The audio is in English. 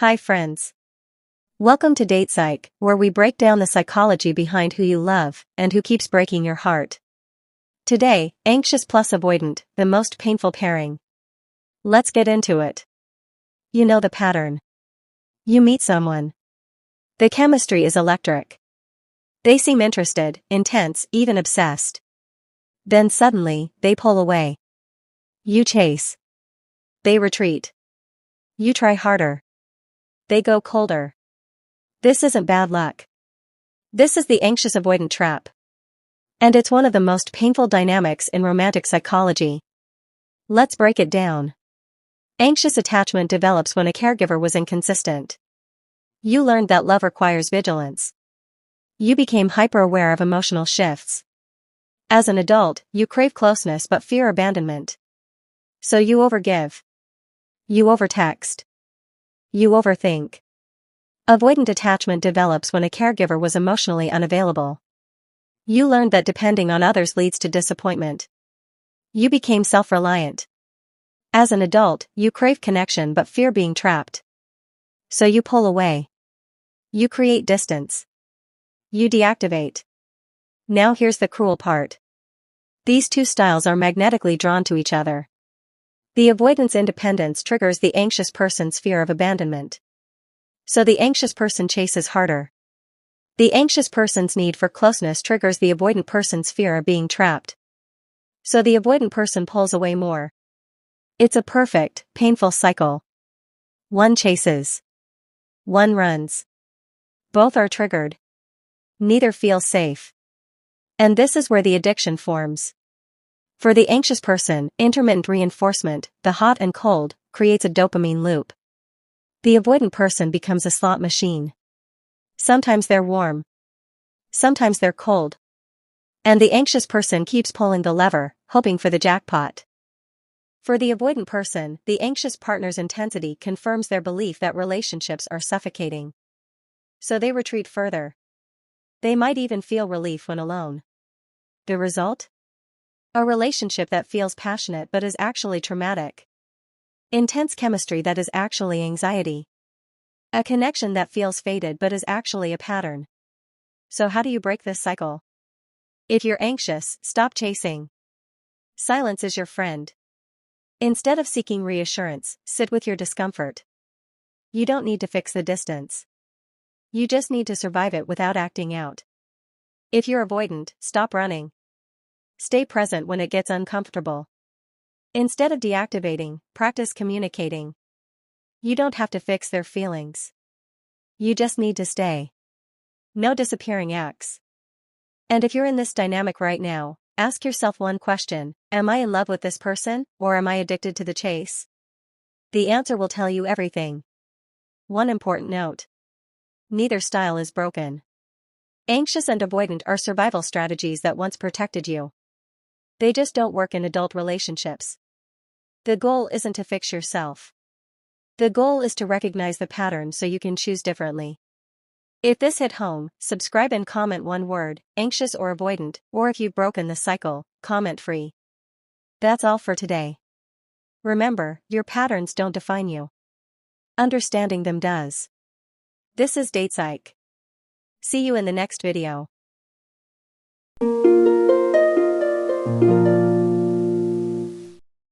Hi friends. Welcome to DatePsych, where we break down the psychology behind who you love and who keeps breaking your heart. Today, anxious plus avoidant, the most painful pairing. Let's get into it. You know the pattern. You meet someone. The chemistry is electric. They seem interested, intense, even obsessed. Then suddenly, they pull away. You chase. They retreat. You try harder. They go colder. This isn't bad luck. This is the anxious-avoidant trap. And it's one of the most painful dynamics in romantic psychology. Let's break it down. Anxious attachment develops when a caregiver was inconsistent. You learned that love requires vigilance. You became hyper-aware of emotional shifts. As an adult, you crave closeness but fear abandonment. So you overgive. You overtext. You overthink. Avoidant attachment develops when a caregiver was emotionally unavailable. You learned that depending on others leads to disappointment. You became self-reliant. As an adult, you crave connection but fear being trapped. So you pull away. You create distance. You deactivate. Now here's the cruel part. These two styles are magnetically drawn to each other. The avoidance independence triggers the anxious person's fear of abandonment. So the anxious person chases harder. The anxious person's need for closeness triggers the avoidant person's fear of being trapped. So the avoidant person pulls away more. It's a perfect, painful cycle. One chases. One runs. Both are triggered. Neither feels safe. And this is where the addiction forms. For the anxious person, intermittent reinforcement, the hot and cold, creates a dopamine loop. The avoidant person becomes a slot machine. Sometimes they're warm. Sometimes they're cold. And the anxious person keeps pulling the lever, hoping for the jackpot. For the avoidant person, the anxious partner's intensity confirms their belief that relationships are suffocating. So they retreat further. They might even feel relief when alone. The result? A relationship that feels passionate but is actually traumatic. Intense chemistry that is actually anxiety. A connection that feels fated but is actually a pattern. So how do you break this cycle? If you're anxious, stop chasing. Silence is your friend. Instead of seeking reassurance, sit with your discomfort. You don't need to fix the distance. You just need to survive it without acting out. If you're avoidant, stop running. Stay present when it gets uncomfortable. Instead of deactivating, practice communicating. You don't have to fix their feelings. You just need to stay. No disappearing acts. And if you're in this dynamic right now, ask yourself one question: am I in love with this person, or am I addicted to the chase? The answer will tell you everything. One important note. Neither style is broken. Anxious and avoidant are survival strategies that once protected you. They just don't work in adult relationships. The goal isn't to fix yourself. The goal is to recognize the pattern so you can choose differently. If this hit home, subscribe and comment one word, anxious or avoidant, or if you've broken the cycle, comment free. That's all for today. Remember, your patterns don't define you. Understanding them does. This is DatePsych. See you in the next video.